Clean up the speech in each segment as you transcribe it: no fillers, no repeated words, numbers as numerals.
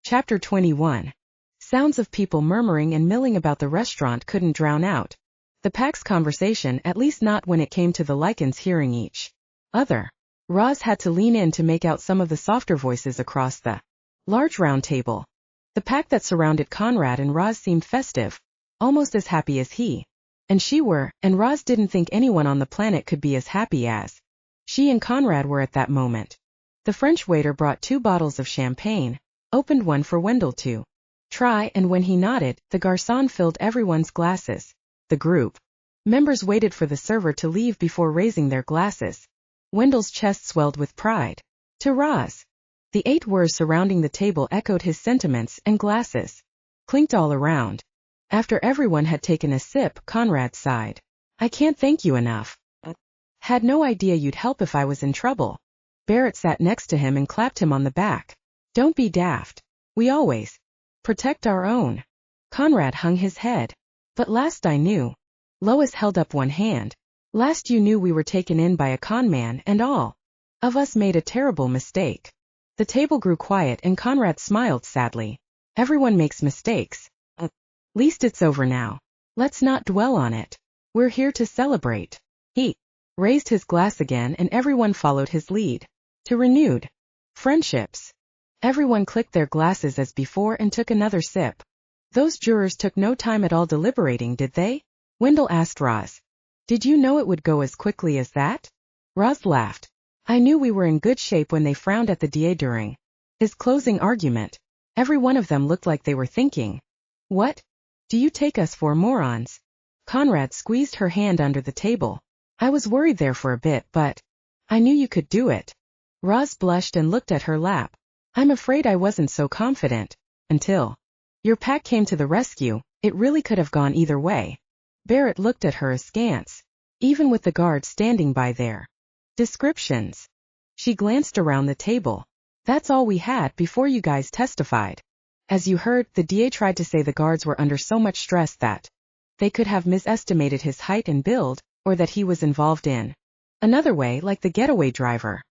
Chapter 21. Sounds of people murmuring and milling about the restaurant couldn't drown out the pack's conversation, at least not when it came to the lichens hearing each other. Roz had to lean in to make out some of the softer voices across the large round table. The pack that surrounded Konrad and Roz seemed festive, almost as happy as he and she were, and Roz didn't think anyone on the planet could be as happy as she and Konrad were at that moment. The French waiter brought 2 bottles of champagne, opened one for Wendell to try, and when he nodded, the garçon filled everyone's glasses. The group members waited for the server to leave before raising their glasses. Wendell's chest swelled with pride. To Roz. The 8 words surrounding the table echoed his sentiments, and glasses clinked all around. After everyone had taken a sip, Konrad sighed. I can't thank you enough. Had no idea you'd help if I was in trouble. Barrett sat next to him and clapped him on the back. Don't be daft. We always protect our own. Konrad hung his head. But last I knew. Lois held up one hand. Last you knew we were taken in by a con man, and all of us made a terrible mistake. The table grew quiet and Konrad smiled sadly. Everyone makes mistakes. At least it's over now. Let's not dwell on it. We're here to celebrate. He raised his glass again and everyone followed his lead. To renewed friendships. Everyone clicked their glasses as before and took another sip. Those jurors took no time at all deliberating, did they? Wendell asked Roz. Did you know it would go as quickly as that? Roz laughed. I knew we were in good shape when they frowned at the DA during his closing argument. Every one of them looked like they were thinking, what? Do you take us for morons? Konrad squeezed her hand under the table. I was worried there for a bit, but I knew you could do it. Roz blushed and looked at her lap. I'm afraid I wasn't so confident. Until your pack came to the rescue. It really could have gone either way. Barrett looked at her askance. Even with the guards standing by their descriptions. She glanced around the table. That's all we had before you guys testified. As you heard, the DA tried to say the guards were under so much stress that they could have misestimated his height and build, or that he was involved in another way, like the getaway driver.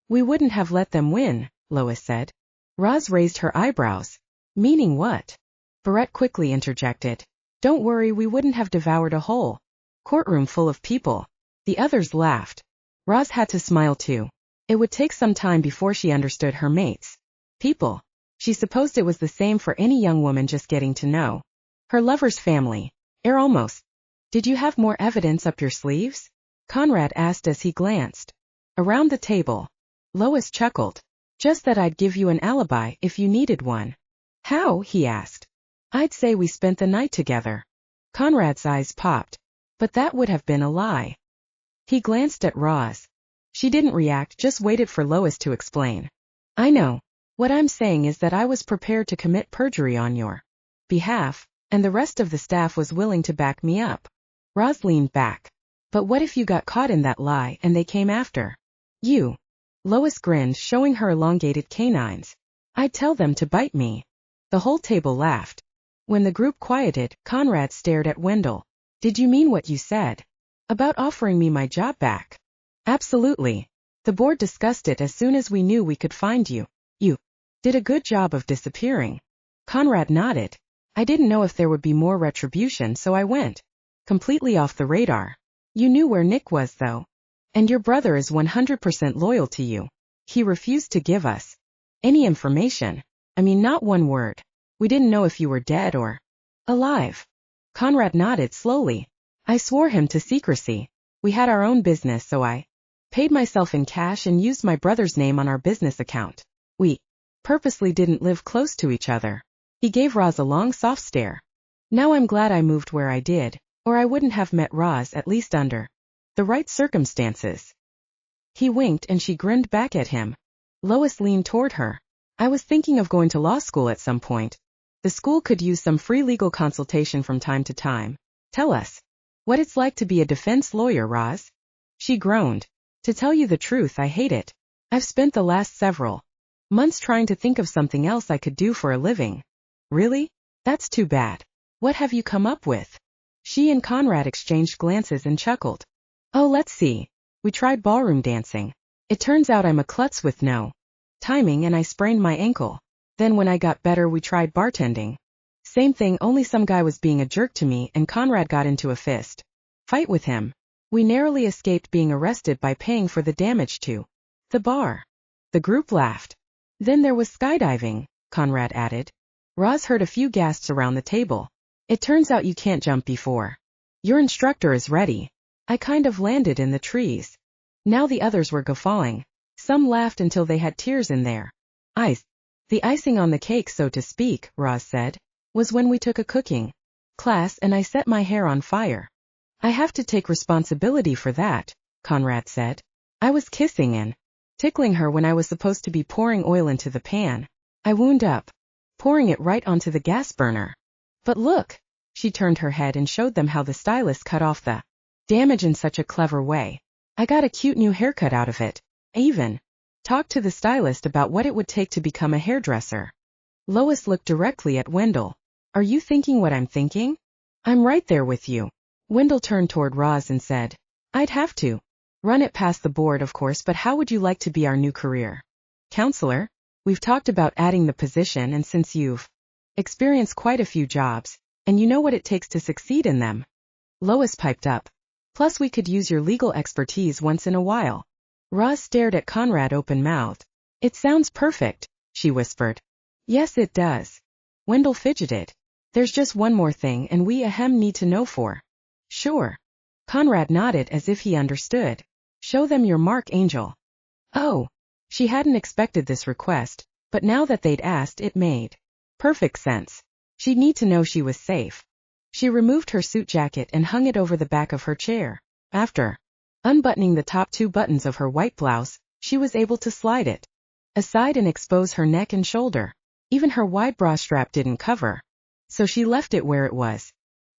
We wouldn't have let them win, Lois said. Roz raised her eyebrows. Meaning what? Barrett quickly interjected. Don't worry, we wouldn't have devoured a whole courtroom full of people. The others laughed. Roz had to smile too. It would take some time before she understood her mates. People. She supposed it was the same for any young woman just getting to know her lover's family. Almost. Did you have more evidence up your sleeves? Konrad asked as he glanced around the table. Lois chuckled. Just that I'd give you an alibi if you needed one. How? He asked. I'd say we spent the night together. Konrad's eyes popped. But that would have been a lie. He glanced at Roz. She didn't react, just waited for Lois to explain. I know. What I'm saying is that I was prepared to commit perjury on your behalf, and the rest of the staff was willing to back me up. Roz leaned back. But what if you got caught in that lie and they came after you? Lois grinned, showing her elongated canines. I'd tell them to bite me. The whole table laughed. When the group quieted, Konrad stared at Wendell. Did you mean what you said? About offering me my job back? Absolutely. The board discussed it as soon as we knew we could find you. You did a good job of disappearing. Konrad nodded. I didn't know if there would be more retribution, so I went completely off the radar. You knew where Nick was, though. And your brother is 100% loyal to you. He refused to give us any information. I mean, not one word. We didn't know if you were dead or alive. Konrad nodded slowly. I swore him to secrecy. We had our own business, so I paid myself in cash and used my brother's name on our business account. We purposely didn't live close to each other. He gave Roz a long, soft stare. Now I'm glad I moved where I did, or I wouldn't have met Roz, at least under the right circumstances. He winked and she grinned back at him. Lois leaned toward her. I was thinking of going to law school at some point. The school could use some free legal consultation from time to time. Tell us what it's like to be a defense lawyer, Roz. She groaned. To tell you the truth, I hate it. I've spent the last several months trying to think of something else I could do for a living. Really? That's too bad. What have you come up with? She and Konrad exchanged glances and chuckled. Oh, let's see. We tried ballroom dancing. It turns out I'm a klutz with no timing and I sprained my ankle. Then when I got better we tried bartending. Same thing, only some guy was being a jerk to me and Konrad got into a fist fight with him. We narrowly escaped being arrested by paying for the damage to the bar. The group laughed. Then there was skydiving, Konrad added. Roz heard a few gasps around the table. It turns out you can't jump before your instructor is ready. I kind of landed in the trees. Now the others were guffawing. Some laughed until they had tears in their eyes. The icing on the cake, so to speak, Roz said, was when we took a cooking class and I set my hair on fire. I have to take responsibility for that, Konrad said. I was kissing and tickling her when I was supposed to be pouring oil into the pan. I wound up pouring it right onto the gas burner. But look, she turned her head and showed them how the stylist cut off the damage in such a clever way. I got a cute new haircut out of it. I even talked to the stylist about what it would take to become a hairdresser. Lois looked directly at Wendell. Are you thinking what I'm thinking? I'm right there with you. Wendell turned toward Roz and said, I'd have to run it past the board, of course, but how would you like to be our new career counselor? We've talked about adding the position, and since you've experienced quite a few jobs, and you know what it takes to succeed in them. Lois piped up. Plus we could use your legal expertise once in a while. Roz stared at Konrad open-mouthed. It sounds perfect, she whispered. Yes, it does. Wendell fidgeted. There's just one more thing, and we need to know for sure. Konrad nodded as if he understood. Show them your mark, Angel. Oh. She hadn't expected this request, but now that they'd asked, it made perfect sense. She'd need to know she was safe. She removed her suit jacket and hung it over the back of her chair. After unbuttoning the top 2 buttons of her white blouse, she was able to slide it aside and expose her neck and shoulder. Even her wide bra strap didn't cover, so she left it where it was.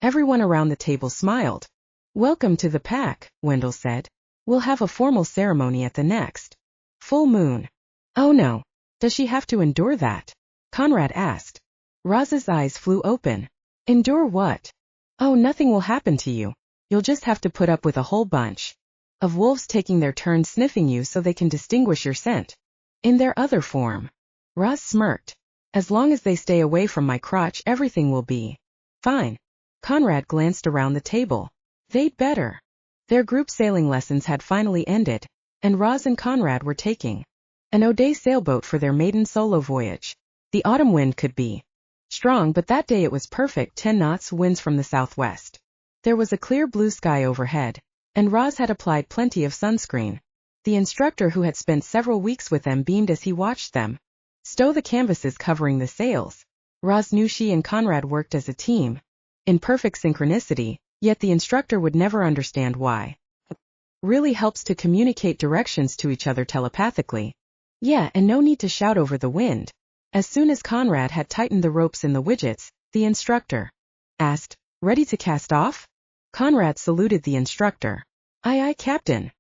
Everyone around the table smiled. Welcome to the pack, Wendell said. We'll have a formal ceremony at the next full moon. Oh no. Does she have to endure that? Konrad asked. Roz's eyes flew open. Endure what? Oh, nothing will happen to you. You'll just have to put up with a whole bunch of wolves taking their turn sniffing you so they can distinguish your scent in their other form. Roz smirked. As long as they stay away from my crotch, everything will be fine. Konrad glanced around the table. They'd better. Their group sailing lessons had finally ended, and Roz and Konrad were taking an O'Day sailboat for their maiden solo voyage. The autumn wind could be strong, but that day it was perfect, 10 knots winds from the southwest. There was a clear blue sky overhead, and Roz had applied plenty of sunscreen. The instructor, who had spent several weeks with them, beamed as he watched them stow the canvases covering the sails. Roz knew she and Konrad worked as a team, in perfect synchronicity, yet the instructor would never understand why. It really helps to communicate directions to each other telepathically. Yeah, and no need to shout over the wind. As soon as Konrad had tightened the ropes in the widgets, the instructor asked, Ready to cast off? Konrad saluted the instructor. Aye aye, Captain.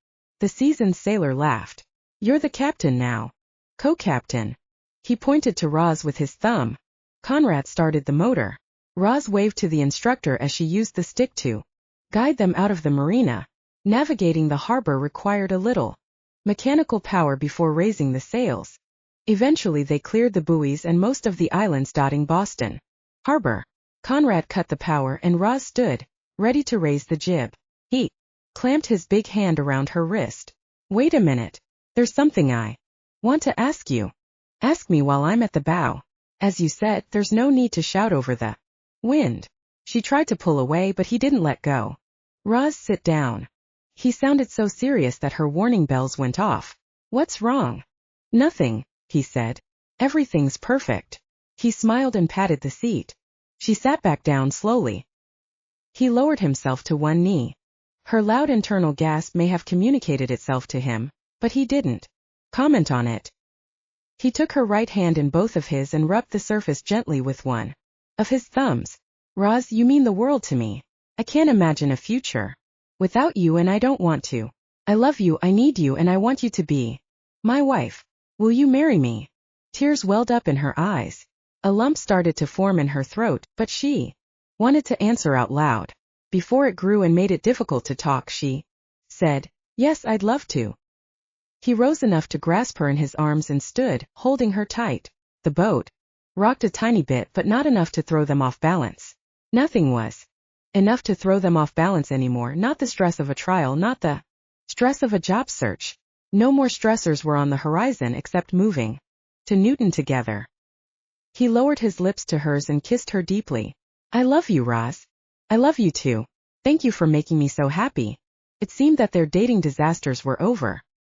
The seasoned sailor laughed. You're the captain now. Co-captain. He pointed to Roz with his thumb. Konrad started the motor. Roz waved to the instructor as she used the stick to guide them out of the marina. Navigating the harbor required a little mechanical power before raising the sails. Eventually they cleared the buoys and most of the islands dotting Boston Harbor. Konrad cut the power and Roz stood, ready to raise the jib. He clamped his big hand around her wrist. Wait a minute. There's something I want to ask you. Ask me while I'm at the bow. As you said, there's no need to shout over the wind. She tried to pull away, but he didn't let go. Roz, sit down. He sounded so serious that her warning bells went off. What's wrong? Nothing, he said. Everything's perfect. He smiled and patted the seat. She sat back down slowly. He lowered himself to one knee. Her loud internal gasp may have communicated itself to him, but he didn't comment on it. He took her right hand in both of his and rubbed the surface gently with one of his thumbs. Roz, you mean the world to me. I can't imagine a future without you, and I don't want to. I love you, I need you, and I want you to be my wife. Will you marry me? Tears welled up in her eyes. A lump started to form in her throat, but she wanted to answer out loud. Before it grew and made it difficult to talk, she said, Yes, I'd love to. He rose enough to grasp her in his arms and stood, holding her tight. The boat rocked a tiny bit but not enough to throw them off balance. Nothing was enough to throw them off balance anymore, not the stress of a trial, not the stress of a job search. No more stressors were on the horizon except moving to Newton together. He lowered his lips to hers and kissed her deeply. I love you, Roz. I love you too. Thank you for making me so happy. It seemed that their dating disasters were over.